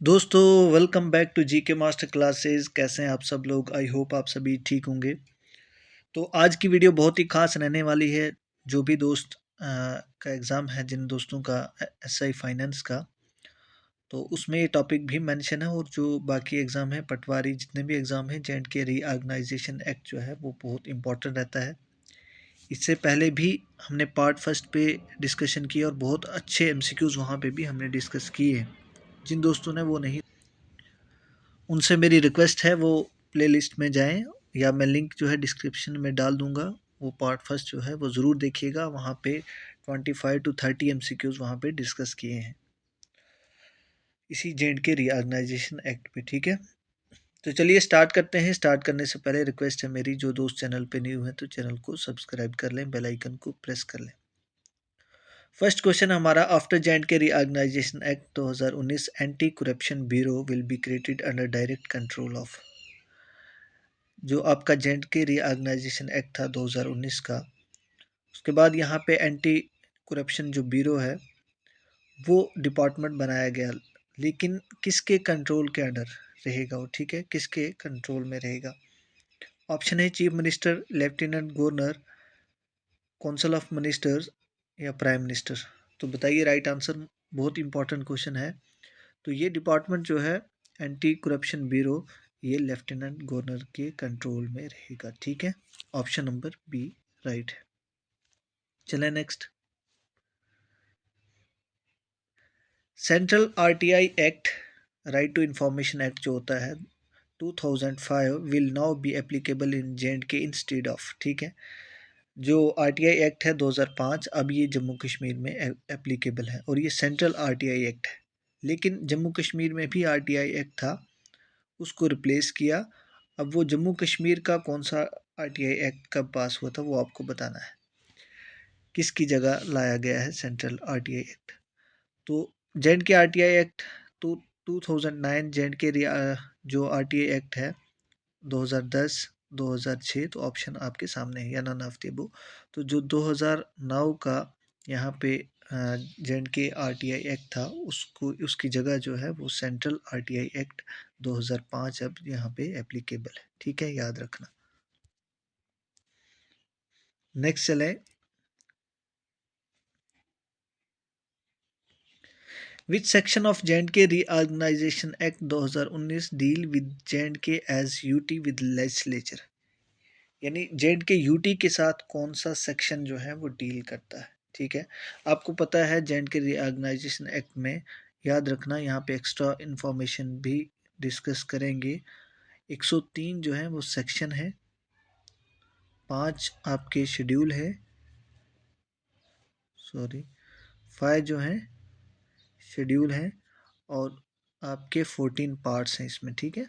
दोस्तों, welcome back to GK master classes. कैसे हैं आप सब लोग? आई होप आप सभी ठीक होंगे। तो आज की वीडियो बहुत ही खास रहने वाली है। जो भी दोस्त का एग्ज़ाम है, जिन दोस्तों का एसआई फाइनेंस का, तो उसमें ये टॉपिक भी मेंशन है। और जो बाकी एग्ज़ाम है, पटवारी जितने भी एग्ज़ाम हैं, जेएंड के रीऑर्गेनाइजेशन एक्ट जो है वो बहुत इंपॉर्टेंट रहता है। इससे पहले भी हमने पार्ट फर्स्ट पे डिस्कशन किया और बहुत अच्छे एमसीक्यूज़ वहाँ पे भी हमने डिस्कस किए। जिन दोस्तों ने वो नहीं, उनसे मेरी रिक्वेस्ट है वो प्लेलिस्ट में जाएं, या मैं लिंक जो है डिस्क्रिप्शन में डाल दूंगा। वो पार्ट फर्स्ट जो है वो ज़रूर देखिएगा। वहाँ पे 25 to 30 एमसीक्यूज़ वहाँ पे डिस्कस किए हैं इसी जेंड के रीऑर्गेनाइजेशन एक्ट पे। ठीक है, तो चलिए स्टार्ट करते हैं। स्टार्ट करने से पहले रिक्वेस्ट है मेरी, जो दोस्त चैनल पे न्यू हैं तो चैनल को सब्सक्राइब कर लें, बेल आइकन को प्रेस कर लें। फर्स्ट क्वेश्चन हमारा, after J and K reorganisation act 2019 anti corruption bureau will be created under direct control of. जो आपका जेंड के रीऑर्गेनाइजेशन एक्ट था 2019 का, उसके बाद यहाँ पे एंटी करप्शन जो ब्यूरो है वो डिपार्टमेंट बनाया गया, लेकिन किसके कंट्रोल के अंडर रहेगा वो? ठीक है, किसके कंट्रोल में रहेगा? ऑप्शन है chief minister, lieutenant governor, council of ministers, या प्राइम मिनिस्टर। तो बताइए राइट आंसर। बहुत इंपॉर्टेंट क्वेश्चन है। तो ये डिपार्टमेंट जो है एंटी करप्शन ब्यूरो, ये लेफ्टिनेंट गवर्नर के कंट्रोल में रहेगा। ठीक है, ऑप्शन नंबर बी राइट है। चलें next. Central RTI act, right to information act जो होता है 2005, will now be applicable in J and K instead of. ठीक है, जो आरटीआई एक्ट है 2005, अब ये जम्मू कश्मीर में एप्लीकेबल है और ये सेंट्रल आरटीआई एक्ट है। लेकिन जम्मू कश्मीर में भी आरटीआई एक्ट था, उसको रिप्लेस किया। अब वो जम्मू कश्मीर का कौन सा आरटीआई एक्ट कब पास हुआ था वो आपको बताना है। किसकी जगह लाया गया है सेंट्रल आरटीआई एक्ट? तो जेएंड के आरटीआई एक्ट तो 2009, जेएंड के जो आरटीआई एक्ट है 2010, 2006। तो ऑप्शन आपके सामने है, या नन ऑफ द अबव। तो जो 2009 का यहाँ पे जेएंड के आरटीआई एक्ट था, उसको उसकी जगह जो है वो सेंट्रल आरटीआई एक्ट 2005 अब यहाँ पे एप्लीकेबल है। ठीक है, याद रखना। नेक्स्ट चले। Which section of J and K reorganisation act 2019 deal with J and K as UT with legislature? यानी जेएंडके यूटी के साथ कौन सा सेक्शन जो है वो डील करता है? ठीक है, आपको पता है जेएंडके रीऑर्गेनाइजेशन एक्ट में, याद रखना यहाँ पे एक्स्ट्रा इंफॉर्मेशन भी डिस्कस करेंगे। 103 जो है वो सेक्शन है, 5 आपके शेड्यूल है, सॉरी 5 जो है शेड्यूल है, और आपके 14 पार्ट्स हैं इसमें। ठीक है,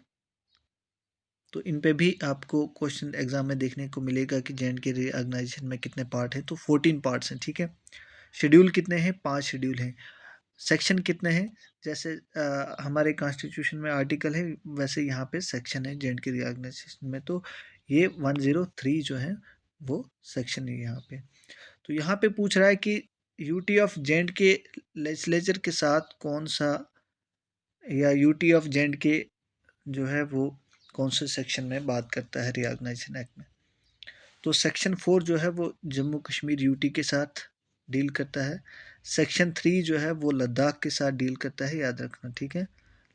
तो इन पे भी आपको क्वेश्चन एग्जाम में देखने को मिलेगा कि जेएंडके रीऑर्गेनाइजेशन में कितने पार्ट हैं। तो 14 पार्ट्स हैं। ठीक है, शेड्यूल कितने हैं? 5 शेड्यूल हैं। सेक्शन कितने हैं? जैसे हमारे कॉन्स्टिट्यूशन में आर्टिकल है, वैसे यहाँ पे सेक्शन है जेएंडके रीऑर्गेनाइजेशन में। तो ये 103 जो है वो सेक्शन है यहाँ पे। तो यहाँ पे पूछ रहा है कि यूटी ऑफ जेएंडके लेजिस्लेचर के साथ कौन सा, या यूटी ऑफ जेएंडके जो है वो कौन से सेक्शन में बात करता है रीऑर्गेनाइजेशन एक्ट में? तो सेक्शन 4 जो है वो जम्मू कश्मीर यूटी के साथ डील करता है। सेक्शन 3 जो है वो लद्दाख के साथ डील करता है, याद रखना। ठीक है,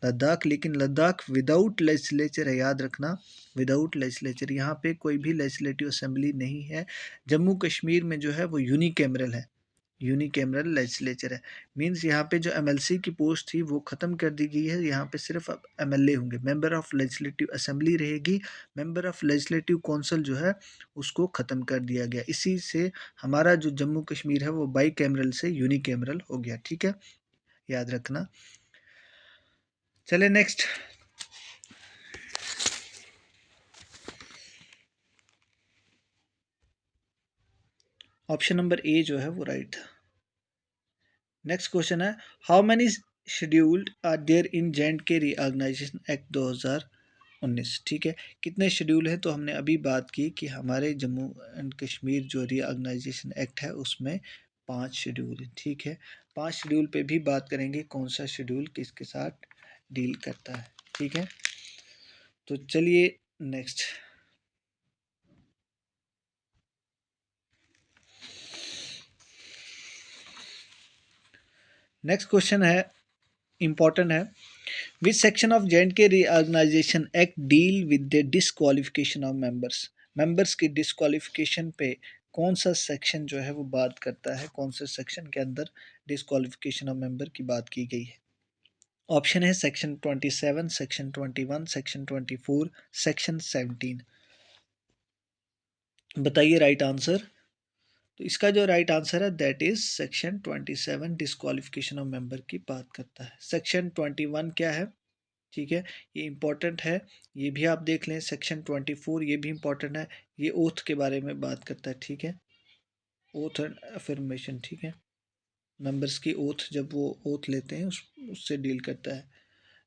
लद्दाख, लेकिन लद्दाख विदाउट लेजिस्लेचर है, याद रखना, विदाउट लेजिस्लेचर। यहाँ पे कोई भी लेजिस्लेटिव असेंबली नहीं है। जम्मू कश्मीर में जो है वो यूनिकैमरल है, यूनिकैमरल लेजिस्लेचर है। मींस यहाँ पे जो एमएलसी की पोस्ट थी वो ख़त्म कर दी गई है। यहाँ पे सिर्फ अब एमएलए होंगे, मेंबर ऑफ लेजिस्लेटिव असेंबली रहेगी। मेंबर ऑफ लेजिस्लेटिव काउंसिल जो है उसको ख़त्म कर दिया गया। इसी से हमारा जो जम्मू कश्मीर है वो बाई कैमरल से यूनिकैमरल हो गया। ठीक है, याद रखना। चले नेक्स्ट। ऑप्शन नंबर ए जो है वो राइट था। नेक्स्ट क्वेश्चन है, how many scheduled are there in J and K reorganisation act 2019? ठीक है, कितने शेड्यूल हैं? तो हमने अभी बात की कि हमारे जम्मू एंड कश्मीर जो रीऑर्गेनाइजेशन एक्ट है उसमें 5 शेड्यूल हैं। ठीक है, 5 शेड्यूल पे भी बात करेंगे कौन सा शेड्यूल किसके साथ डील करता है। ठीक है, तो चलिए नेक्स्ट। नेक्स्ट क्वेश्चन है, इंपॉर्टेंट है। Which section of J&K reorganisation act deal with the disqualification of members? Members की डिसक्वालिफिकेशन पे कौन सा सेक्शन जो है वो बात करता है, कौन से सेक्शन के अंदर डिसक्वालिफिकेशन ऑफ मेंबर की बात की गई है? ऑप्शन है सेक्शन 27, सेक्शन 21, सेक्शन 24, सेक्शन 17। बताइए राइट आंसर। तो इसका जो राइट आंसर है that is section 27, disqualification of member की बात करता है। सेक्शन 21 क्या है? ठीक है, ये इंपॉर्टेंट है, ये भी आप देख लें। सेक्शन 24 ये भी इंपॉर्टेंट है, ये ओथ के बारे में बात करता है। ठीक है, ओथ एंड अफर्मेशन। ठीक है, मेंबर्स की ओथ, जब वो ओथ लेते हैं उससे डील करता है।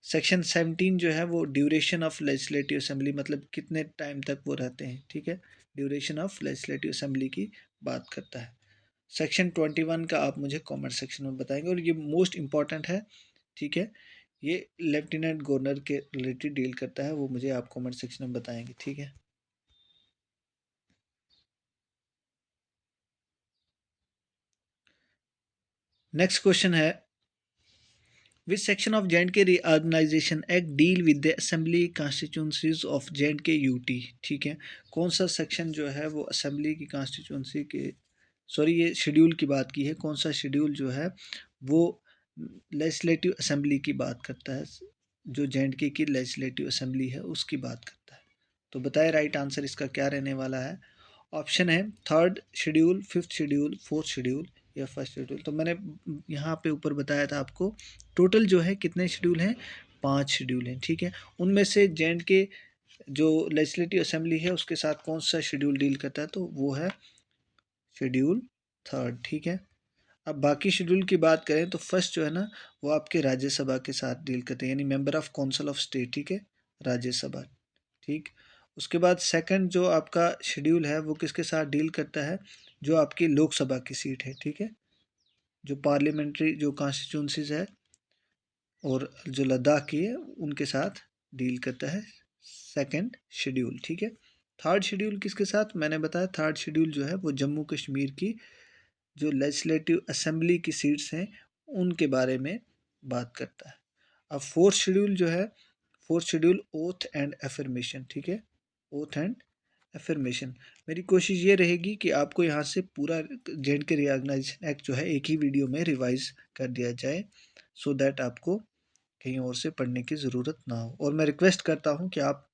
सेक्शन 17 जो है वो ड्यूरेशन ऑफ लेजिस्लेटिव असेंबली, मतलब कितने टाइम तक वो रहते हैं। ठीक है, ड्यूरेशन ऑफ लेजिस्लेटिव असेंबली की बात करता है। सेक्शन 21 का आप मुझे कमेंट सेक्शन में बताएंगे, और ये मोस्ट इंपॉर्टेंट है। ठीक है, ये लेफ्टिनेंट गवर्नर के रिलेटेड डील करता है, वो मुझे आप कमेंट सेक्शन में बताएंगे। ठीक है, नेक्स्ट क्वेश्चन है, which section of J&K reorganisation act deal with the assembly constituencies of J&K UT? ठीक है, कौन सा सेक्शन जो है वो असेंबली की कॉन्स्टिट्यूंसी के, सॉरी ये शेड्यूल की बात की है, कौन सा शेड्यूल जो है वो लेजिस्लेटिव असेंबली की बात करता है, जो J&K की लेजिस्लेटिव असेंबली है उसकी बात करता है। तो बताए राइट आंसर इसका क्या रहने वाला है? ऑप्शन है third schedule, fifth schedule, fourth schedule या फर्स्ट शेड्यूल। तो मैंने यहाँ पे ऊपर बताया था आपको, टोटल जो है कितने शेड्यूल हैं? 5 शेड्यूल हैं। ठीक है, उनमें से J&K जो लेजिस्लेटिव असेंबली है उसके साथ कौन सा शेड्यूल डील करता है? तो वो है शेड्यूल थर्ड। ठीक है, अब बाकी शेड्यूल की बात करें तो फर्स्ट जो है ना वो आपके राज्यसभा के साथ डील करते हैं, यानी member of council of state. ठीक है, राज्यसभा। ठीक, उसके बाद सेकंड जो आपका शेड्यूल है वो किसके साथ डील करता है? जो आपकी लोकसभा की सीट है। ठीक है, जो पार्लियामेंट्री जो कॉन्स्टिट्यूंसीज है और जो लद्दाख की है उनके साथ डील करता है सेकंड शेड्यूल। ठीक है, थर्ड शेड्यूल किसके साथ? मैंने बताया थर्ड शेड्यूल जो है वो जम्मू कश्मीर की जो लेजिस्लेटिव असेंबली की सीट्स हैं उनके बारे में बात करता है। अब फोर्थ शेड्यूल जो है, fourth schedule oath and affirmation. ठीक है, ओथ एंड एफर्मेशन। मेरी कोशिश ये रहेगी कि आपको यहाँ से पूरा J&K रीऑर्गेनाइजेशन एक्ट जो है एक ही वीडियो में रिवाइज कर दिया जाए, सो दैट आपको कहीं और से पढ़ने की ज़रूरत ना हो। और मैं रिक्वेस्ट करता हूँ कि आप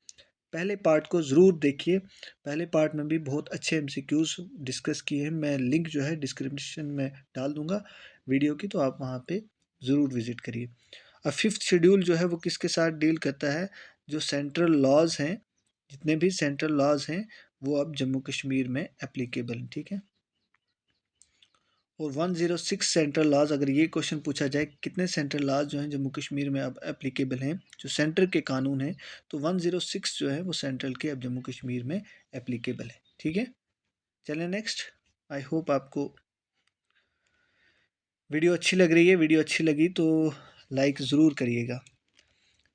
पहले पार्ट को ज़रूर देखिए, पहले पार्ट में भी बहुत अच्छे एमसीक्यूज डिस्कस किए हैं। मैं लिंक जो है डिस्क्रिप्शन में डाल दूंगा वीडियो की, तो आप वहाँ पे ज़रूर विजिट करिए। अब फिफ्थ शेड्यूल जो है वो किसके साथ डील करता है? जो सेंट्रल लॉज हैं, जितने भी सेंट्रल लॉज हैं वो अब जम्मू कश्मीर में एप्लीकेबल हैं। ठीक है, और 106 सेंट्रल लॉज, अगर ये क्वेश्चन पूछा जाए कितने सेंट्रल लॉज जो हैं जम्मू कश्मीर में अब एप्लीकेबल हैं, जो सेंटर के कानून हैं, तो 106 जो है वो सेंट्रल के अब जम्मू कश्मीर में एप्लीकेबल है। ठीक है, चलें नेक्स्ट। आई होप आपको वीडियो अच्छी लग रही है, वीडियो अच्छी लगी तो लाइक ज़रूर करिएगा।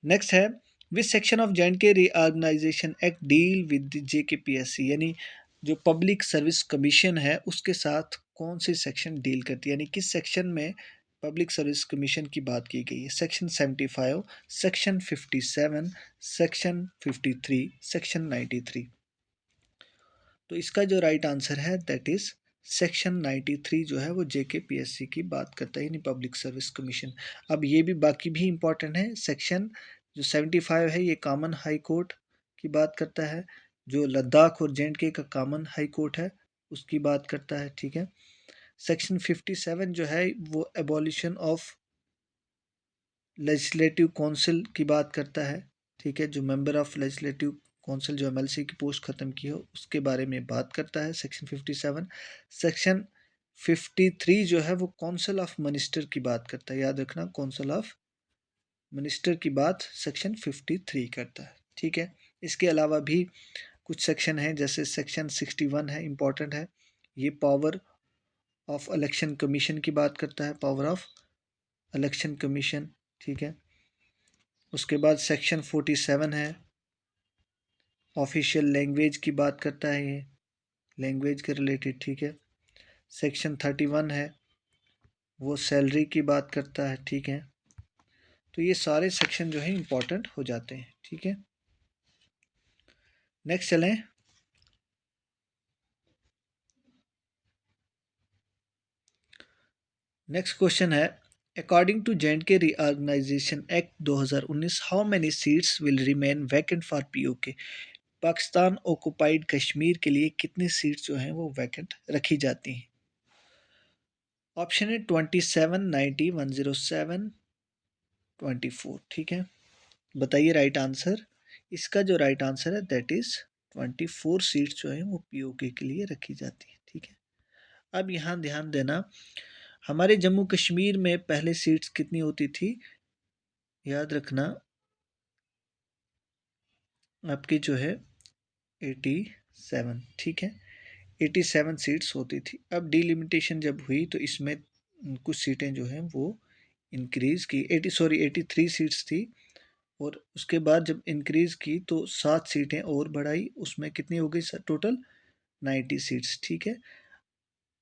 नेक्स्ट है, which section of J&K reorganisation act deal with JKPSC, यानी जो पब्लिक सर्विस कमीशन है उसके साथ कौन सी सेक्शन डील करती है, यानी किस सेक्शन में पब्लिक सर्विस कमीशन की बात की गई है? Section 75, section 57, section 53, section 93। तो इसका जो राइट आंसर है दैट इज सेक्शन 93 जो है वो JKPSC की बात करता है, यानी पब्लिक सर्विस कमीशन। अब ये भी बाकी भी इंपॉर्टेंट है। सेक्शन जो 75 है ये कॉमन हाई कोर्ट की बात करता है, जो लद्दाख और J&K का कॉमन हाई कोर्ट है उसकी बात करता है। ठीक है, सेक्शन 57 जो है वो एबॉलिशन ऑफ लेजिस्लेटिव काउंसिल की बात करता है। ठीक है, जो मेंबर ऑफ लेजिस्लेटिव काउंसिल जो MLC की पोस्ट ख़त्म की हो उसके बारे में बात करता है सेक्शन 57। सेक्शन 53 जो है वो काउंसिल ऑफ मिनिस्टर की बात करता है, याद रखना काउंसिल ऑफ मिनिस्टर की बात सेक्शन 53 करता है। ठीक है, इसके अलावा भी कुछ सेक्शन हैं, जैसे सेक्शन 61 है, इंपॉर्टेंट है, ये पावर ऑफ इलेक्शन कमीशन की बात करता है, पावर ऑफ इलेक्शन कमीशन। ठीक है, उसके बाद सेक्शन 47 है, ऑफिशियल लैंग्वेज की बात करता है ये, लैंग्वेज के रिलेटेड, ठीक है। सेक्शन 31 है, वो सैलरी की बात करता है, ठीक है। तो ये सारे सेक्शन जो है इंपॉर्टेंट हो जाते हैं, ठीक है। नेक्स्ट चलें। नेक्स्ट क्वेश्चन है, according to J&K reorganisation act 2019 how many seats will remain vacant for PoK. Pakistan occupied Kashmir के लिए कितनी सीट्स जो हैं वो वैकेंट रखी जाती हैं। ऑप्शन है 27, 90, 107, 24, ठीक है। बताइए राइट आंसर। इसका जो राइट आंसर है दैट इज 24 सीट्स जो है वो पीओके के लिए रखी जाती है, ठीक है। अब यहाँ ध्यान देना, हमारे जम्मू कश्मीर में पहले सीट्स कितनी होती थी, याद रखना आपकी जो है 87, ठीक है। 87 सीट्स होती थी। अब डिलिमिटेशन जब हुई तो इसमें कुछ सीटें जो हैं वो इंक्रीज़ की, 83 सीट्स थी, और उसके बाद जब इंक्रीज़ की तो 7 सीटें और बढ़ाई, उसमें कितनी हो गई सर टोटल 90 सीट्स, ठीक है।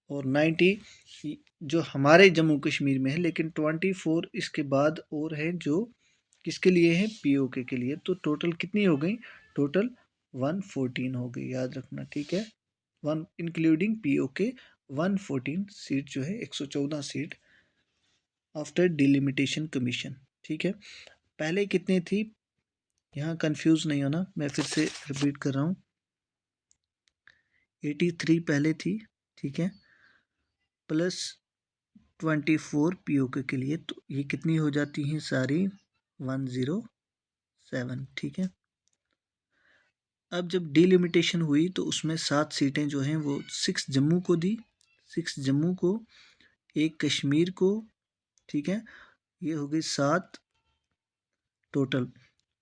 और 90 जो हमारे जम्मू कश्मीर में है, लेकिन 24 इसके बाद और हैं जो किसके लिए हैं, पीओके के लिए। तो टोटल कितनी हो गई, टोटल 114 हो गई, याद रखना, ठीक है। वन इंक्लूडिंग पीओके 114 सीट जो है, 114 सीट आफ्टर डिलिमिटेशन कमीशन, ठीक है। पहले कितनी थी, यहाँ कंफ्यूज नहीं होना, मैं फिर से रिपीट कर रहा हूँ। 83 पहले थी, ठीक है, प्लस 24 पीओके के लिए, तो ये कितनी हो जाती हैं सारी 107, ठीक है। अब जब डिलिमिटेशन हुई तो उसमें 7 सीटें जो हैं वो 6 जम्मू को दी, 6 जम्मू को, एक कश्मीर को, ठीक है। ये हो गई 7 टोटल,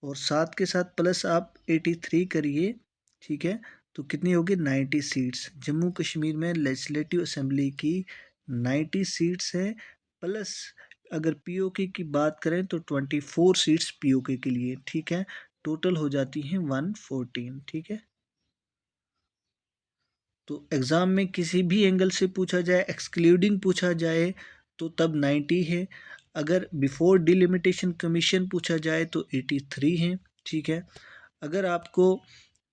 और 7 के साथ प्लस आप 83 करिए, ठीक है। तो कितनी होगी 90 सीट्स। जम्मू कश्मीर में लेजिस्लेटिव असेंबली की 90 सीट्स है, प्लस अगर पीओके की बात करें तो 24 सीट्स पीओके के लिए, ठीक है। टोटल हो जाती हैं 114, ठीक है। तो एग्ज़ाम में किसी भी एंगल से पूछा जाए, एक्सक्लूडिंग पूछा जाए तो तब 90 है, अगर बिफोर डिलिमिटेशन कमीशन पूछा जाए तो 83 है, ठीक है। अगर आपको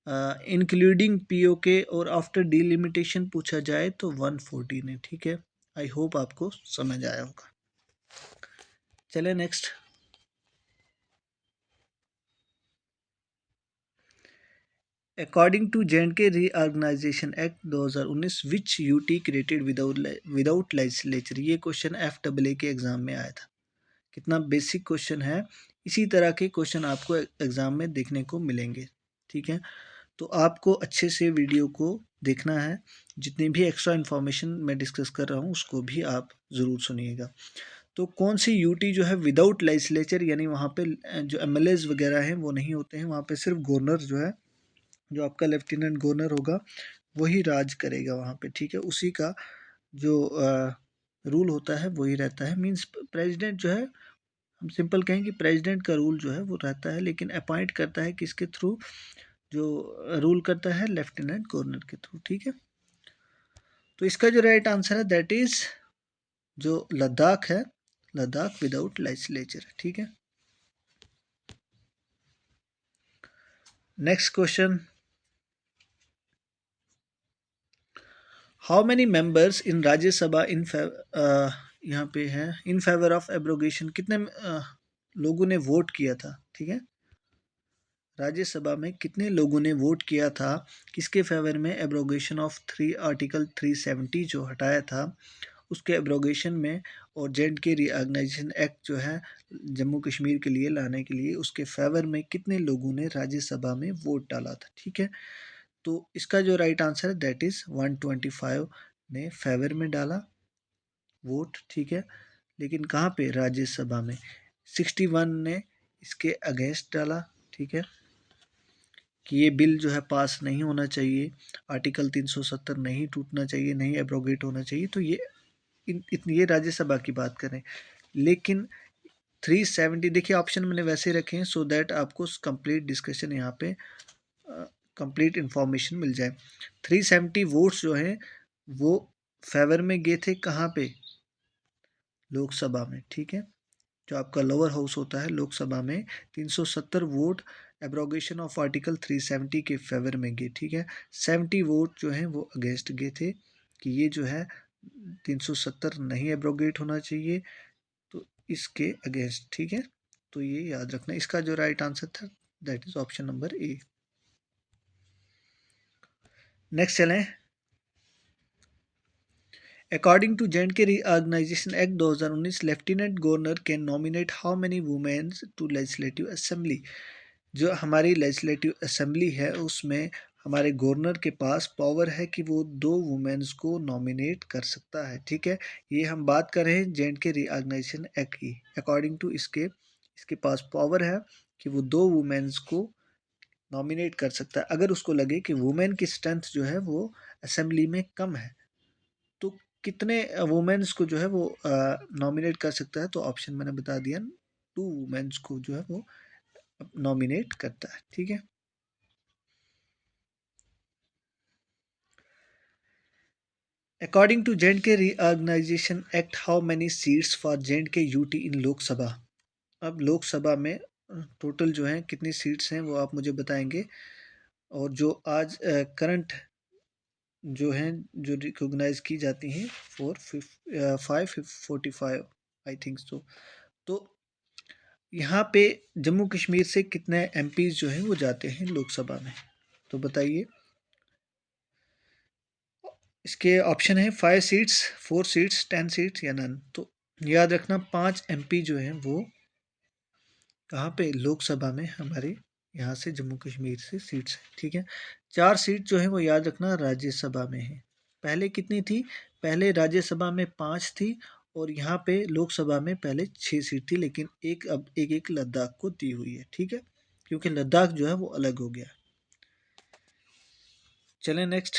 इंक्लूडिंग पीओके और आफ्टर डिलिमिटेशन पूछा जाए तो 114 है, ठीक है। आई होप आपको समझ आया होगा। चले next. According to J&K Reorganization Act 2019, which UT created without legislature? ये क्वेश्चन FAA के एग्ज़ाम में आया था। कितना बेसिक क्वेश्चन है, इसी तरह के क्वेश्चन आपको एग्ज़ाम में देखने को मिलेंगे, ठीक है। तो आपको अच्छे से वीडियो को देखना है, जितनी भी एक्स्ट्रा इन्फॉर्मेशन मैं डिस्कस कर रहा हूँ उसको भी आप ज़रूर सुनिएगा। तो कौन सी यूटी जो है विदाउट लेजिस्लेचर, यानी वहाँ पे जो एमएलएज वगैरह हैं वो नहीं होते हैं, वहाँ पे सिर्फ गवर्नर जो है, जो आपका लेफ्टिनेंट गवर्नर होगा वही राज करेगा वहाँ पे, ठीक है। उसी का जो रूल होता है वही रहता है, मींस प्रेसिडेंट जो है, हम सिंपल कहें कि प्रेसिडेंट का रूल जो है वो रहता है, लेकिन अपॉइंट करता है किसके थ्रू, जो रूल करता है लेफ्टिनेंट गवर्नर के थ्रू, ठीक है। तो इसका जो राइट आंसर है दैट इज जो लद्दाख है, लद्दाख विदाउट लेजिस्लेचर, ठीक है। Next question, how many members in Rajya Sabha in यहाँ पे है इन फेवर ऑफ एब्रोगेशन, कितने लोगों ने वोट किया था, ठीक है। राज्यसभा में कितने लोगों ने वोट किया था किसके फेवर में, एब्रोगेशन ऑफ आर्टिकल 370 जो हटाया था उसके एब्रोगेशन में, और J&K रीऑर्गेनाइजेशन एक्ट जो है जम्मू कश्मीर के लिए लाने के लिए, उसके फेवर में कितने लोगों ने राज्यसभा में वोट डाला था, ठीक है। तो इसका जो राइट आंसर है दैट इज़ 125 ने फेवर में डाला वोट, ठीक है। लेकिन कहाँ पे, राज्यसभा में। 61 ने इसके अगेंस्ट डाला, ठीक है, कि ये बिल जो है पास नहीं होना चाहिए, आर्टिकल 370 नहीं टूटना चाहिए, नहीं एब्रोगेट होना चाहिए। तो ये ये राज्यसभा की बात करें, लेकिन 370, देखिए ऑप्शन मैंने वैसे रखे हैं सो दैट आपको कंप्लीट डिस्कशन यहाँ पे कंप्लीट इंफॉर्मेशन मिल जाए। 370 वोट्स जो हैं वो फेवर में गए थे कहाँ पे, लोकसभा में, ठीक है, जो आपका लोअर हाउस होता है लोकसभा में 370 वोट एब्रोगेशन ऑफ आर्टिकल 370 के फेवर में गए, ठीक है। 70 वोट जो हैं वो अगेंस्ट गए थे कि ये जो है 370 नहीं एब्रोगेट होना चाहिए, तो इसके अगेंस्ट, ठीक है। तो ये याद रखना, इसका जो राइट आंसर था that is option number A. Next चलें। According to J and K reorganisation act 2019, lieutenant governor can nominate how many women to legislative assembly. जो हमारी लेजिस्लेटिव असेंबली है उसमें हमारे गवर्नर के पास पावर है कि वो 2 वुमेन्स को नॉमिनेट कर सकता है, ठीक है। ये हम बात कर रहे हैं J and K reorganisation act की। अकॉर्डिंग टू इसके इसके पास पावर है कि वो 2 वुमेन्स को नॉमिनेट कर सकता है अगर उसको लगे कि वुमेन की स्ट्रेंथ जो है वो असेंबली में कम है। तो कितने वुमेन्स को जो है वो नॉमिनेट कर सकता है, तो ऑप्शन मैंने बता दिया, 2 वुमेन्स को जो है वो नॉमिनेट करता है, ठीक है। According to J and K reorganisation act, how many seats for J and K UT in Lok Sabha. अब लोकसभा में टोटल जो है कितनी सीट्स हैं वो आप मुझे बताएंगे। और जो आज करंट जो हैं जो रिकॉग्नाइज की जाती हैं 545 आई थिंक सो। तो यहाँ पे जम्मू कश्मीर से कितने एमपीज जो हैं वो जाते हैं लोकसभा में, तो बताइए। इसके ऑप्शन है 5 सीट्स, 4 सीट्स, 10 सीट्स या नन। तो याद रखना 5 एमपी जो हैं वो कहाँ पे, लोकसभा में हमारे यहाँ से जम्मू कश्मीर से सीट्स हैं, ठीक है। 4 सीट जो है वो याद रखना राज्यसभा में है। पहले कितनी थी, पहले राज्यसभा में 5 थी और यहाँ पे लोकसभा में पहले 6 सीट थी, लेकिन एक अब एक एक लद्दाख को दी हुई है, ठीक है, क्योंकि लद्दाख जो है वो अलग हो गया। चलें next.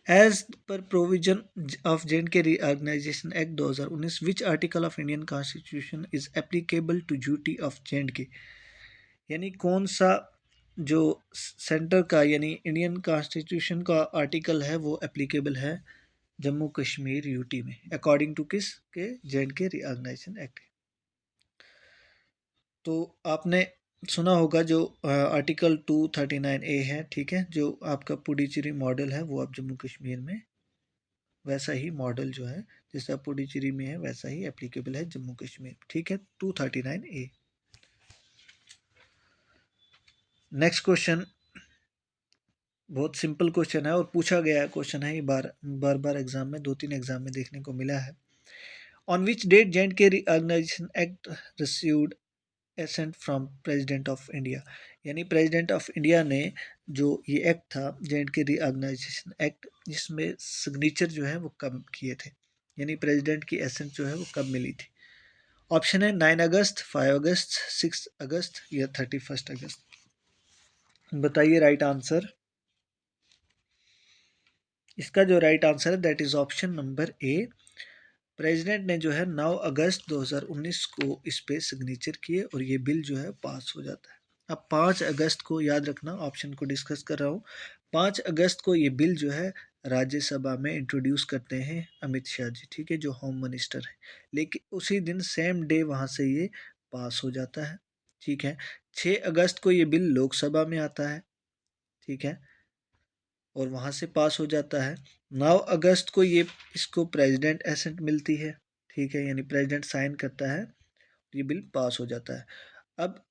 As per provision of J&K Reorganization Act 2019, which article of Indian Constitution is applicable to duty of J&K? यानी कौन सा जो सेंटर का यानी इंडियन कॉन्स्टिट्यूशन का आर्टिकल है वो एप्लीकेबल है जम्मू कश्मीर यूटी में, अकॉर्डिंग टू किस के, J&K Reorganization Act। तो आपने सुना होगा जो आर्टिकल 239A है, ठीक है, जो आपका पुडुचेरी मॉडल है वो आप जम्मू कश्मीर में वैसा ही मॉडल जो है जैसा पुडुचेरी में है वैसा ही एप्लीकेबल है जम्मू कश्मीर, ठीक है, 239A। नेक्स्ट क्वेश्चन बहुत सिंपल क्वेश्चन है और पूछा गया क्वेश्चन है, ये बार बार एग्जाम में 2-3 एग्जाम में देखने को मिला है। On which date J and K reorganisation act received assent from president of India. यानी प्रेसिडेंट ऑफ इंडिया ने जो ये एक्ट था J and K reorganisation act, जिसमें सिग्नेचर जो है वो कब किए थे, यानी प्रेसिडेंट की एसेंट जो है वो कब मिली थी। ऑप्शन है 9 अगस्त, 5 अगस्त, 6 अगस्त या 31 अगस्त। बताइए राइट आंसर। इसका जो राइट आंसर है that is option number A. President ने जो है 9 अगस्त 2019 को इस पे सिग्नेचर किए और ये बिल जो है पास हो जाता है। अब 5 अगस्त को याद रखना, ऑप्शन को डिस्कस कर रहा हूँ। 5 अगस्त को ये बिल जो है राज्यसभा में इंट्रोड्यूस करते हैं अमित शाह जी, ठीक है, जो होम मिनिस्टर है। लेकिन उसी दिन सेम डे वहाँ से ये पास हो जाता है, ठीक है। 6 अगस्त को ये बिल लोकसभा में आता है, ठीक है, और वहाँ से पास हो जाता है। 9 अगस्त को ये इसको प्रेसिडेंट एसेंट मिलती है, ठीक है, यानी प्रेसिडेंट साइन करता है, ये बिल पास हो जाता है। अब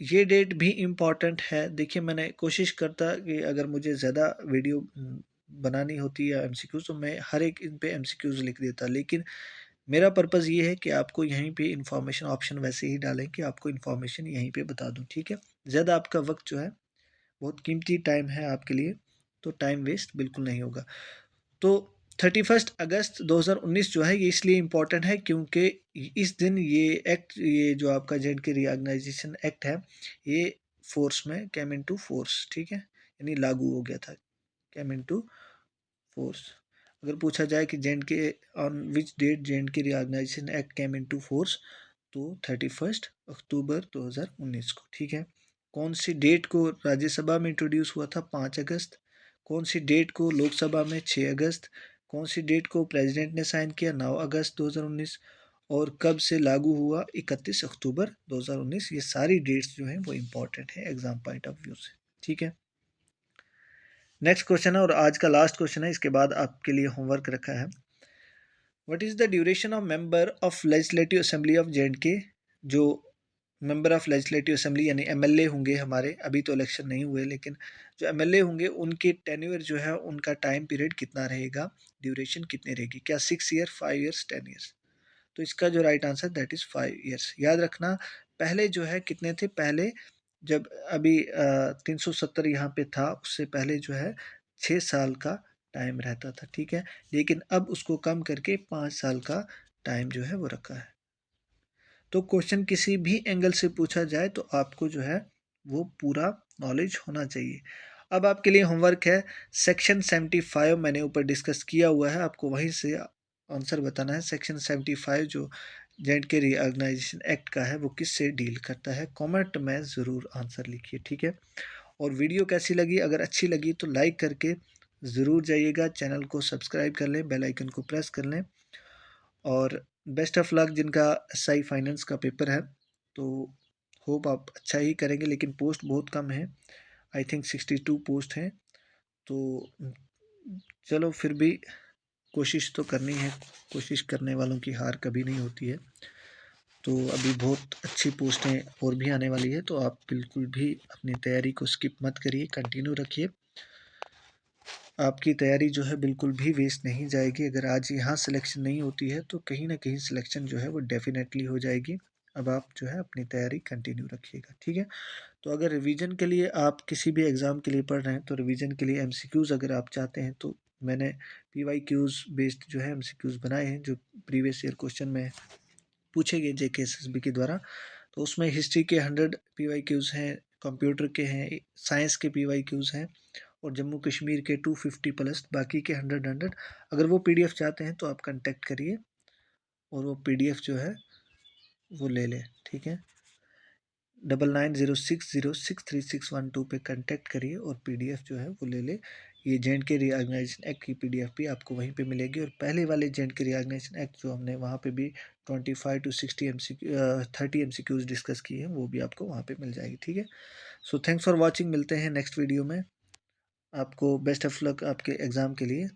ये डेट भी इम्पॉर्टेंट है। देखिए मैंने कोशिश करता कि अगर मुझे ज़्यादा वीडियो बनानी होती या एमसीक्यूज तो मैं हर एक इन पे एमसीक्यूज लिख देता, लेकिन मेरा पर्पज़ ये है कि आपको यहीं पे इंफॉर्मेशन ऑप्शन वैसे ही डालें कि आपको इन्फॉर्मेशन यहीं पे बता दूं, ठीक है। ज़्यादा आपका वक्त जो है बहुत कीमती टाइम है आपके लिए, तो टाइम वेस्ट बिल्कुल नहीं होगा। तो 31 अगस्त 2019 जो है ये इसलिए इम्पोर्टेंट है क्योंकि इस दिन ये एक्ट, ये जो आपका J and K reorganisation act है, ये फोर्स में कैम इन टू फोर्स, ठीक है, यानी लागू हो गया था, कैम इन टू फोर्स। अगर पूछा जाए कि J on which date J reorganisation act came into force, तो 31 अक्टूबर 2019 को। ठीक है। कौन सी डेट को राज्यसभा में इंट्रोड्यूस हुआ था? 5 अगस्त। कौन सी डेट को लोकसभा में? 6 अगस्त। कौन सी डेट को प्रेसिडेंट ने साइन किया? 9 अगस्त 2019। और कब से लागू हुआ? 31 अक्टूबर 2019। ये सारी डेट्स जो हैं वो इंपॉर्टेंट है एग्जाम पॉइंट ऑफ व्यू से। ठीक है। नेक्स्ट क्वेश्चन है और आज का लास्ट क्वेश्चन है, इसके बाद आपके लिए होमवर्क रखा है। What is the duration of member of legislative assembly of J, जो मेंबर ऑफ लेजिस्लेटिव असेंबली यानी एमएलए होंगे हमारे, अभी तो इलेक्शन नहीं हुए, लेकिन जो एमएलए होंगे उनके टेन्योर जो है, उनका टाइम पीरियड कितना रहेगा, ड्यूरेशन कितनी रहेगी? क्या 6 ईयर, 5 ईयर्स, 10 ईयर्स? तो इसका जो right answer that is 5 years. याद रखना, पहले जो है कितने थे? पहले जब अभी 370 यहाँ पे था, उससे पहले जो है 6 साल का टाइम रहता था। ठीक है। लेकिन अब उसको कम करके 5 साल का टाइम जो है वो रखा है। तो क्वेश्चन किसी भी एंगल से पूछा जाए तो आपको जो है वो पूरा नॉलेज होना चाहिए। अब आपके लिए होमवर्क है, सेक्शन 75 मैंने ऊपर डिस्कस किया हुआ है, आपको वहीं से आंसर बताना है। सेक्शन 75 जो जे रीऑर्गेनाइजेशन एक्ट का है, वो किससे डील करता है? कमेंट में ज़रूर आंसर लिखिए। ठीक है। और वीडियो कैसी लगी? अगर अच्छी लगी तो लाइक करके ज़रूर जाइएगा, चैनल को सब्सक्राइब कर लें, बेल आइकन को प्रेस कर लें। और बेस्ट ऑफ लक जिनका एसआई फाइनेंस का पेपर है, तो होप आप अच्छा ही करेंगे, लेकिन पोस्ट बहुत कम है, आई थिंक 62 पोस्ट हैं। तो चलो फिर भी कोशिश तो करनी है, कोशिश करने वालों की हार कभी नहीं होती है। तो अभी बहुत अच्छी पोस्टें और भी आने वाली है, तो आप बिल्कुल भी अपनी तैयारी को स्किप मत करिए, कंटिन्यू रखिए। आपकी तैयारी जो है बिल्कुल भी वेस्ट नहीं जाएगी। अगर आज यहाँ सिलेक्शन नहीं होती है तो कहीं ना कहीं सिलेक्शन जो है वो डेफिनेटली हो जाएगी। अब आप जो है अपनी तैयारी कंटिन्यू रखिएगा। ठीक है। तो अगर रिवीजन के लिए आप किसी भी एग्ज़ाम के लिए पढ़ रहे हैं, तो रिवीजन के लिए एमसीक्यूज़ अगर आप चाहते हैं, तो मैंने पीवाईक्यूज़ बेस्ड जो है एमसीक्यूज़ बनाए हैं, जो प्रीवियस ईयर क्वेश्चन में पूछे गए जेकेएसएसबी के द्वारा। तो उसमें हिस्ट्री के 100 पीवाईक्यूज़ हैं, कंप्यूटर के हैं, साइंस के पीवाईक्यूज़ हैं, और जम्मू कश्मीर के 250 प्लस, बाकी के 100। अगर वो पीडीएफ चाहते हैं तो आप कांटेक्ट करिए और वो पीडीएफ जो है वो ले लें। ठीक है। 9906063612 पे कांटेक्ट करिए और पीडीएफ जो है वो ले लें। ये जे रीऑर्गेनाइजेशन एक्ट की पीडीएफ भी आपको वहीं पे मिलेगी, और पहले वाले जे रीऑर्गेनाइजेशन एक्ट जो हमने वहाँ पे भी 25 to 60 30 एमसीक्यूज डिस्कस किए हैं, वो भी आपको वहाँ पे मिल जाएगी। ठीक है। सो थैंक्स फॉर वॉचिंग, मिलते हैं नेक्स्ट वीडियो में। आपको बेस्ट ऑफ लक आपके एग्ज़ाम के लिए।